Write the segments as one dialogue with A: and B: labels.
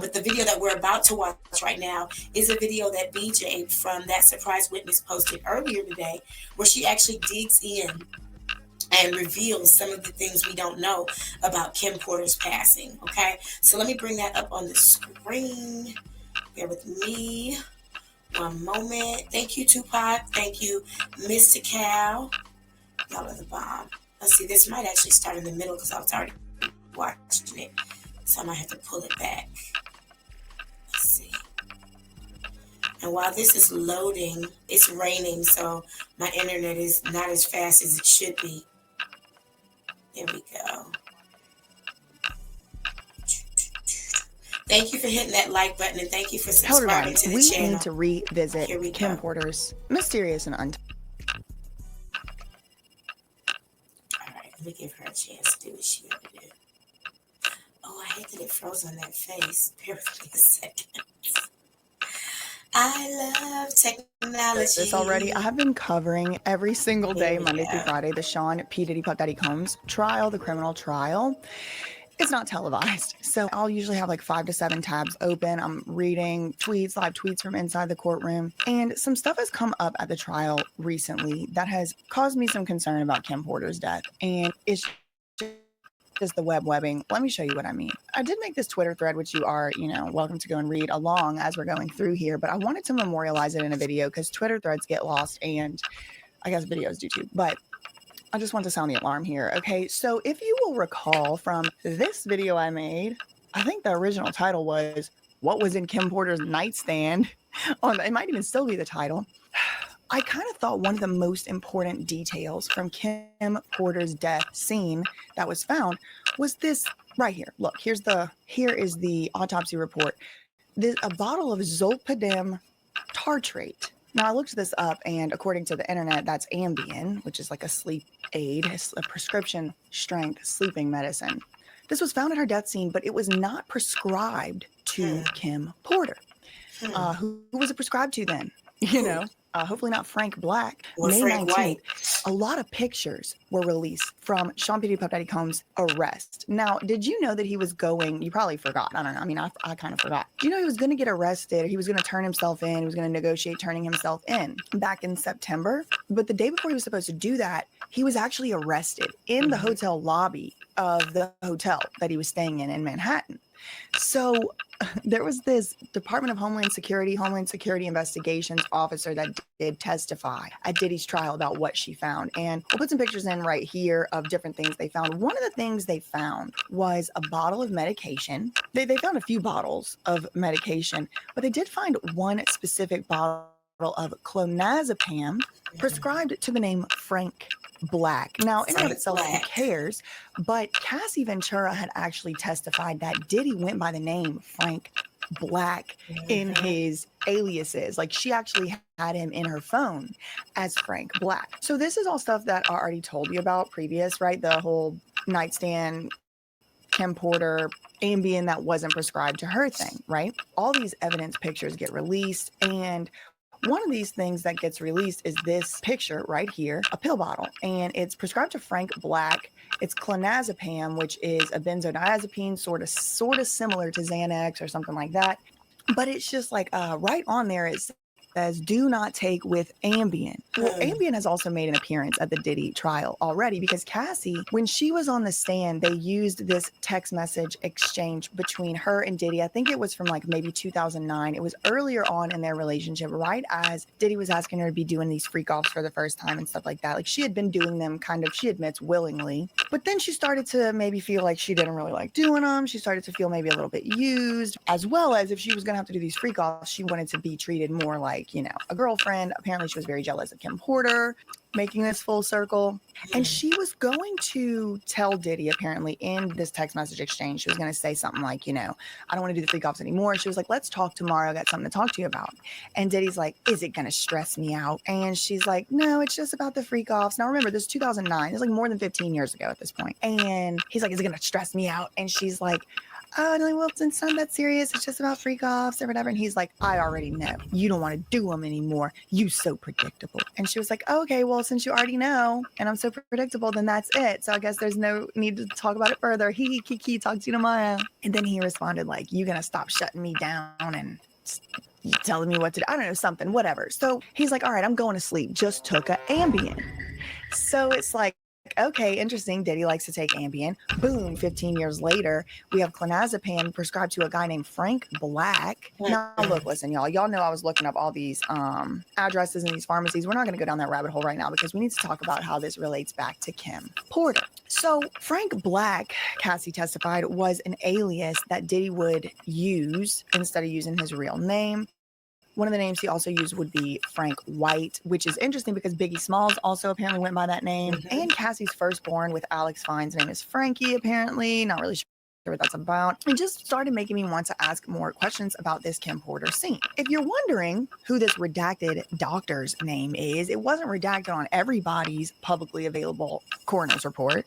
A: But the video that we're about to watch right now is a video that BJ from That Surprise Witness posted earlier today, where she actually digs in and reveals some of the things we don't know about Kim Porter's passing. Okay, so let me bring that up on the screen. Bear with me one moment. Thank you, Tupac. Thank you, Mr. Cal. Y'all are the bomb. Let's see, this might actually start in the middle because I was already watching it. So I might have to pull it back. Let's see. And while this is loading, it's raining, so my internet is not as fast as it should be. There we go. Thank you for hitting that like button, and thank you for subscribing to the channel.
B: We need to revisit Kim Porter's mysterious and
A: All right, let me give her a chance to do what she ever did. Oh, I hate that it froze on that face. Bear with me a second. I love technology.
B: This already. I have been covering every single day, Monday through Friday, the Sean P. Diddy Puff Daddy Combs trial, the criminal trial. It's not televised, so I'll usually have like 5 to 7 tabs open. I'm reading tweets, live tweets from inside the courtroom, and some stuff has come up at the trial recently that has caused me some concern about Kim Porter's death, and it's just the webbing. Let me show you what I mean. I did make this Twitter thread, which you are, welcome to go and read along as we're going through here, but I wanted to memorialize it in a video because Twitter threads get lost, and I guess videos do too, but I just want to sound the alarm here. Okay, so if you will recall from this video I made, I think the original title was "What Was in Kim Porter's Nightstand?" It might even still be the title. I kind of thought one of the most important details from Kim Porter's death scene that was found was this right here. Look, here is the autopsy report. A bottle of zolpidem tartrate. Now, I looked this up, and according to the internet, that's Ambien, which is like a sleep aid, a prescription strength sleeping medicine. This was found at her death scene, but it was not prescribed to Kim Porter. Who was it prescribed to then? Hopefully not Frank Black.
A: Or
B: May
A: Frank
B: 19th,
A: White.
B: a lot of pictures were released from Sean P. Puff Daddy Combs' arrest. Now, did you know that he was going, you probably forgot, I don't know, I mean, I kind of forgot. Do you know he was going to get arrested? He was going to turn himself in. He was going to negotiate turning himself in back in September. But the day before he was supposed to do that, he was actually arrested in the hotel lobby of the hotel that he was staying in Manhattan. So there was this Department of Homeland Security investigations officer that did testify at Diddy's trial about what she found. And we'll put some pictures in right here of different things they found. One of the things they found was a bottle of medication. They found a few bottles of medication, but they did find one specific bottle of clonazepam prescribed to the name Frank Black. Now, in and of itself, who cares? But Cassie Ventura had actually testified that Diddy went by the name Frank Black in his aliases. Like, she actually had him in her phone as Frank Black. So this is all stuff that I already told you about previous, right? The whole nightstand, Kim Porter, Ambien that wasn't prescribed to her thing, right? All these evidence pictures get released, and one of these things that gets released is this picture right here, a pill bottle, and it's prescribed to Frank Black. It's clonazepam, which is a benzodiazepine, sort of similar to Xanax or something like that. But it's just like right on there, it says, "Do not take with Ambien." Well, Ambien has also made an appearance at the Diddy trial already, because Cassie, when she was on the stand, they used this text message exchange between her and Diddy. I think it was from like maybe 2009. It was earlier on in their relationship, right as Diddy was asking her to be doing these freak offs for the first time and stuff like that. Like, she had been doing them kind of, she admits, willingly. But then she started to maybe feel like she didn't really like doing them. She started to feel maybe a little bit used, as well as if she was going to have to do these freak offs, she wanted to be treated more like, a girlfriend. Apparently she was very jealous of Kim Porter, making this full circle. And she was going to tell Diddy, apparently, in this text message exchange, she was going to say something like, I don't want to do the freak offs anymore. She was like, "Let's talk tomorrow. I got something to talk to you about." And Diddy's like, "Is it going to stress me out?" And she's like, "No, it's just about the freak offs." Now, remember, this is 2009. It's like more than 15 years ago at this point. And he's like, "Is it going to stress me out?" And she's like, oh, no, well, it's not that serious. It's just about freak offs or whatever. And he's like, I already know. You don't want to do them anymore. You so predictable. And she was like, okay, well, since you already know and I'm so predictable, then that's it. So I guess there's no need to talk about it further. Kiki, talk to you tomorrow. And then he responded like, you gonna stop shutting me down and telling me what to do? I don't know, something, whatever. So he's like, all right, I'm going to sleep. Just took a Ambien. So it's like, okay, interesting. Diddy likes to take Ambien. Boom, 15 years later, we have clonazepam prescribed to a guy named Frank Black. Now, look, listen, y'all know I was looking up all these addresses in these pharmacies. We're not going to go down that rabbit hole right now because we need to talk about how this relates back to Kim Porter. So Frank Black, Cassie testified, was an alias that Diddy would use instead of using his real name. One of the names he also used would be Frank White, which is interesting because Biggie Smalls also apparently went by that name. And Cassie's firstborn with Alex Fine's name is Frankie, apparently. Not really sure what that's about. It just started making me want to ask more questions about this Kim Porter scene. If you're wondering who this redacted doctor's name is, it wasn't redacted on everybody's publicly available coroner's report,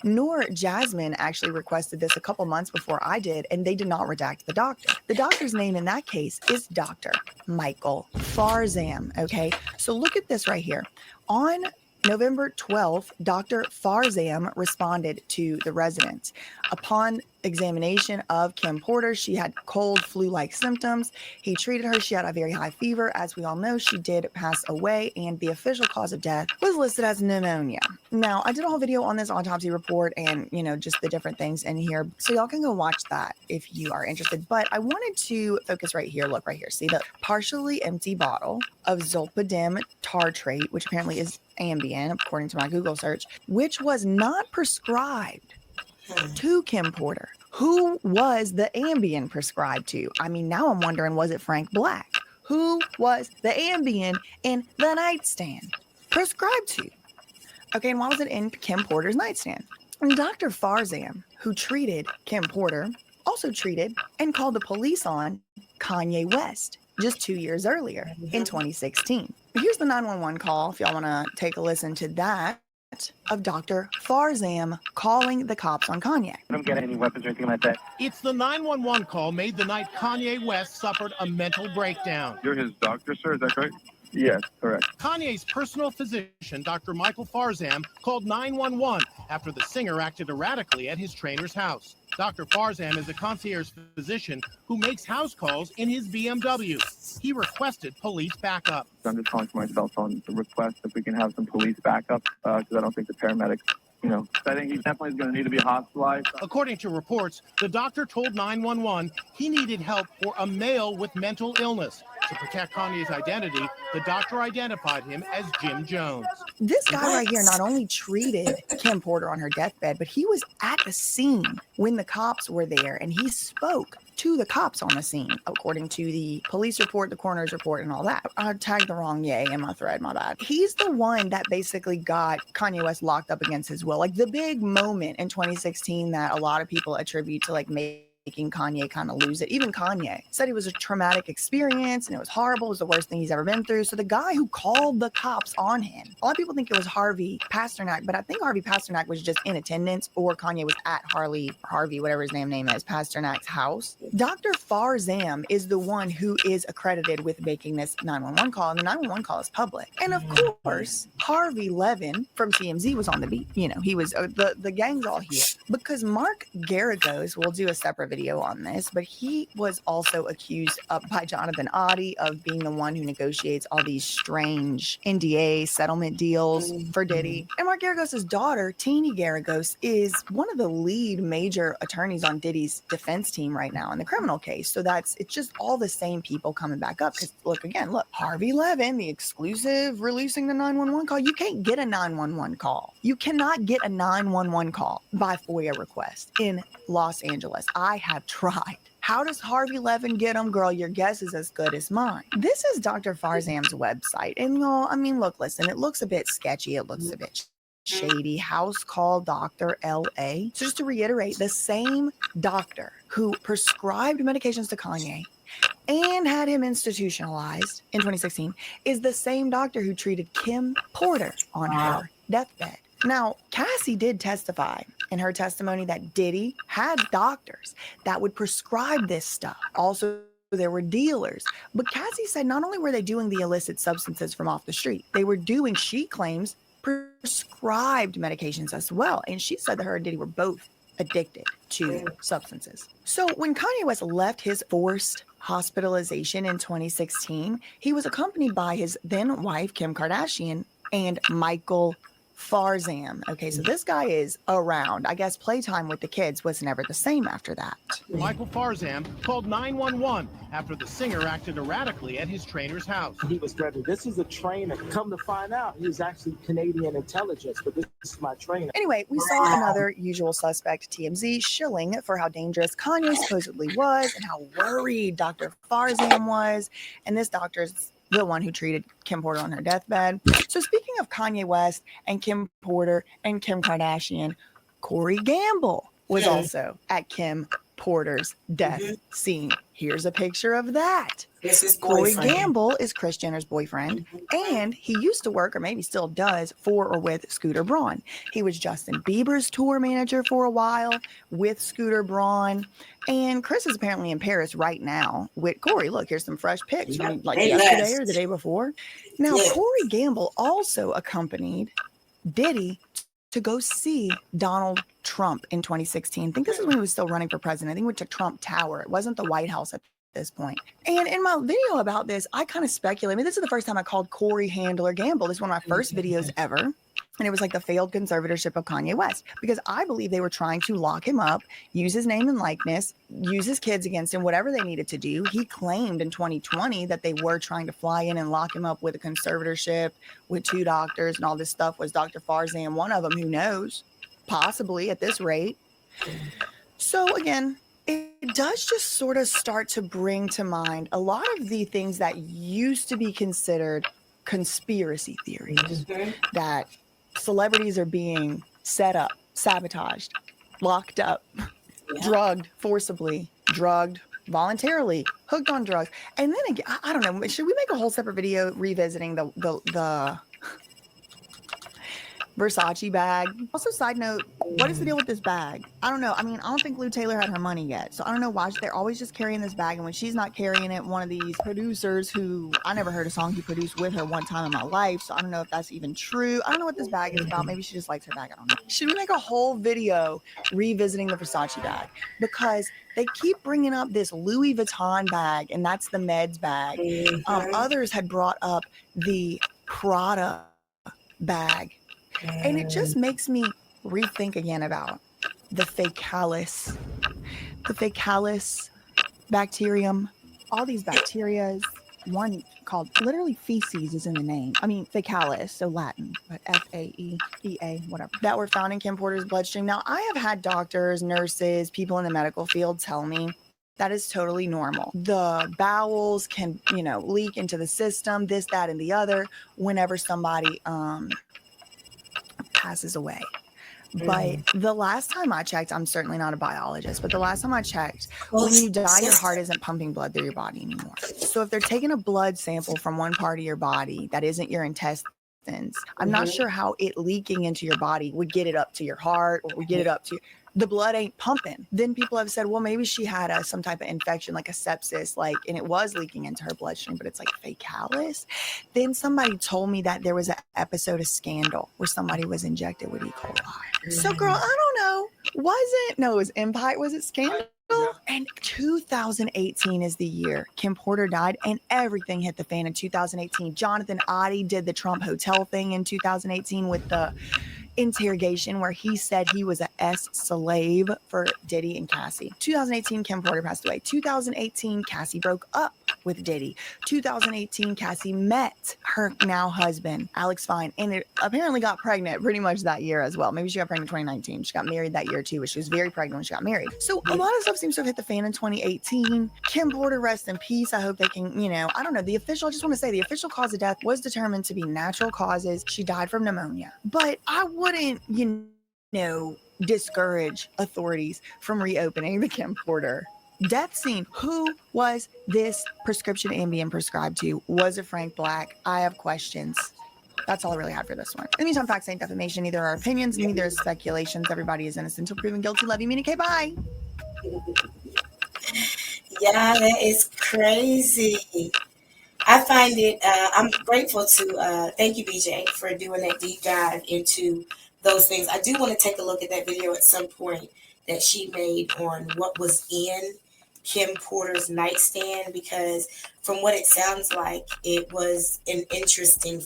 B: nor Jasmine actually requested this a couple months before I did, and they did not redact the doctor. The doctor's name in that case is Dr. Michael Farzam, okay? So look at this right here. On November 12th, Dr. Farzam responded to the residents. Upon examination of Kim Porter, she had cold, flu-like symptoms. He treated her. She had a very high fever. As we all know, she did pass away, and the official cause of death was listed as pneumonia. Now, I did a whole video on this autopsy report and, just the different things in here, so y'all can go watch that if you are interested. But I wanted to focus right here. Look right here. See the partially empty bottle of zolpidem tartrate, which apparently is Ambien, according to my Google search, which was not prescribed to Kim Porter. Who was the Ambien prescribed to? I mean, now I'm wondering, was it Frank Black? Who was the Ambien in the nightstand prescribed to? Okay, and why was it in Kim Porter's nightstand? And Dr. Farzam, who treated Kim Porter, also treated and called the police on Kanye West just 2 years earlier in 2016. Here's the 911 call, if y'all want to take a listen to that, of Dr. Farzam calling the cops on Kanye.
C: I don't get any weapons or anything like that.
D: It's the 911 call made the night Kanye West suffered a mental breakdown.
C: You're his doctor, sir, is that correct? Yes, correct.
D: Kanye's personal physician, Dr. Michael Farzam, called 911 after the singer acted erratically at his trainer's house. Dr. Farzam is a concierge physician who makes house calls in his BMW. He requested police backup.
C: I'm just calling for my cell phone to request if we can have some police backup because I don't think the paramedics, I think he definitely is going to need to be hospitalized.
D: According to reports, the doctor told 911 he needed help for a male with mental illness. To protect Kanye's identity, the doctor identified him as Jim Jones.
B: This guy right here not only treated Kim Porter on her deathbed, but he was at the scene when the cops were there, and he spoke to the cops on the scene, according to the police report, the coroner's report, and all that. I tagged the wrong yay in my thread, my bad. He's the one that basically got Kanye West locked up against his will. Like the big moment in 2016 that a lot of people attribute to making Kanye kind of lose it. Even Kanye said it was a traumatic experience and it was horrible. It was the worst thing he's ever been through. So the guy who called the cops on him, a lot of people think it was Harvey Pasternak, but I think Harvey Pasternak was just in attendance, or Kanye was at Harvey, whatever his name is, Pasternak's house. Dr. Farzam is the one who is accredited with making this 911 call, and the 911 call is public. And of course, Harvey Levin from TMZ was on the beat. He was the gang's all here because Mark Garagos, we'll do a separate video on this, but he was also accused by Jonathan Oddie of being the one who negotiates all these strange NDA settlement deals for Diddy. And Mark Garagos' daughter, Teeny Garagos, is one of the lead major attorneys on Diddy's defense team right now in the criminal case. So it's just all the same people coming back up. Because look, Harvey Levin, the exclusive releasing the 911 call. You can't get a 911 call. You cannot get a 911 call by FOIA request in Los Angeles. I have tried. How does Harvey Levin get them? Girl, your guess is as good as mine. This is Dr. Farzam's website. And look, listen, it looks a bit sketchy. It looks a bit shady. House call Dr. LA. So just to reiterate, the same doctor who prescribed medications to Kanye and had him institutionalized in 2016 is the same doctor who treated Kim Porter on her deathbed. Now, Cassie did testify in her testimony that Diddy had doctors that would prescribe this stuff. Also, there were dealers. But Cassie said not only were they doing the illicit substances from off the street, they were doing, she claims, prescribed medications as well. And she said that her and Diddy were both addicted to substances. So when Kanye West left his forced hospitalization in 2016, he was accompanied by his then wife, Kim Kardashian, and Michael Farzam. Okay, so this guy is around. I guess playtime with the kids was never the same after that.
D: Michael Farzam called 911 after the singer acted erratically at his trainer's house.
E: He was threatened. This is a trainer. Come to find out, he was actually Canadian intelligence, but this is my trainer.
B: Anyway, we saw another usual suspect, TMZ, shilling for how dangerous Kanye supposedly was and how worried Dr. Farzam was. And this doctor's the one who treated Kim Porter on her deathbed. So speaking of Kanye West and Kim Porter and Kim Kardashian, Corey Gamble was also at Kim Porter's death scene. Here's a picture of that. Corey Gamble is Kris Jenner's boyfriend, and he used to work, or maybe still does, for or with Scooter Braun. He was Justin Bieber's tour manager for a while with Scooter Braun, and Kris is apparently in Paris right now with Corey. Look, here's some fresh pics from like yesterday or the day before. Now, Corey Gamble also accompanied Diddy to go see Donald Trump in 2016. I think this is when he was still running for president. I think he went to Trump Tower. It wasn't the White House at this point. And in my video about this, I kind of speculate. I mean, this is the first time I called Corey Handler Gamble. This is one of my first videos ever. And it was like the failed conservatorship of Kanye West, because I believe they were trying to lock him up, use his name and likeness, use his kids against him, whatever they needed to do. He claimed in 2020 that they were trying to fly in and lock him up with a conservatorship with 2 doctors and all this stuff. Was Dr. Farzam one of them? Who knows? Possibly at this rate. So again, it does just sort of start to bring to mind a lot of the things that used to be considered conspiracy theories, that celebrities are being set up, sabotaged, locked up, drugged forcibly, drugged voluntarily, hooked on drugs. And then again, I don't know, should we make a whole separate video revisiting the Versace bag? Also, side note, what is the deal with this bag? I don't know. I mean, I don't think Lou Taylor had her money yet, so I don't know why they're always just carrying this bag. And when she's not carrying it, one of these producers who I never heard a song he produced with her one time in my life, so I don't know if that's even true. I don't know what this bag is about. Maybe she just likes her bag. I don't know. Should we make a whole video revisiting the Versace bag? Because they keep bringing up this Louis Vuitton bag, and that's the Meds bag. Others had brought up the Prada bag. And it just makes me rethink again about the faecalis bacterium, all these bacterias, one called literally feces is in the name. I mean, faecalis, so Latin, but F-A-E-E-A, whatever, that were found in Kim Porter's bloodstream. Now, I have had doctors, nurses, people in the medical field tell me that is totally normal. The bowels can, leak into the system, this, that, and the other, whenever somebody, passes away. But the last time I checked, I'm certainly not a biologist, but the last time I checked, when you die, your heart isn't pumping blood through your body anymore. So if they're taking a blood sample from one part of your body that isn't your intestines, I'm not sure how it leaking into your body would get it up to your heart or would get it up to the blood ain't pumping. Then people have said, well, maybe she had some type of infection, like a sepsis, and it was leaking into her bloodstream, but it's like faecalis. Then somebody told me that there was an episode of Scandal where somebody was injected with E. coli. So girl, I don't know. It was Empire. Was it Scandal? And 2018 is the year Kim Porter died, and everything hit the fan in 2018. Jonathan Oddie did the Trump Hotel thing in 2018 with the interrogation where he said he was a slave for Diddy and Cassie. 2018, Kim Porter passed away. 2018, Cassie broke up with Diddy. 2018, Cassie met her now husband, Alex Fine, and it apparently got pregnant pretty much that year as well. Maybe she got pregnant in 2019. She got married that year too, but she was very pregnant when she got married. So a lot of stuff seems to have hit the fan in 2018. Kim Porter, rest in peace. I hope they can, I don't know. I just want to say the official cause of death was determined to be natural causes. She died from pneumonia. But I wouldn't, discourage authorities from reopening the Kim Porter death scene. Who was this prescription Ambien prescribed to? Was it Frank Black? I have questions. That's all I really had for this one. In the meantime, facts ain't defamation. Neither are opinions, neither is speculations. Everybody is innocent until proven guilty. Love you, meaning, okay, bye.
A: Yeah, that is crazy. I find it, I'm grateful to, thank you, BJ, for doing that deep dive into those things. I do want to take a look at that video at some point that she made on what was in Kim Porter's nightstand, because from what it sounds like, it was an interesting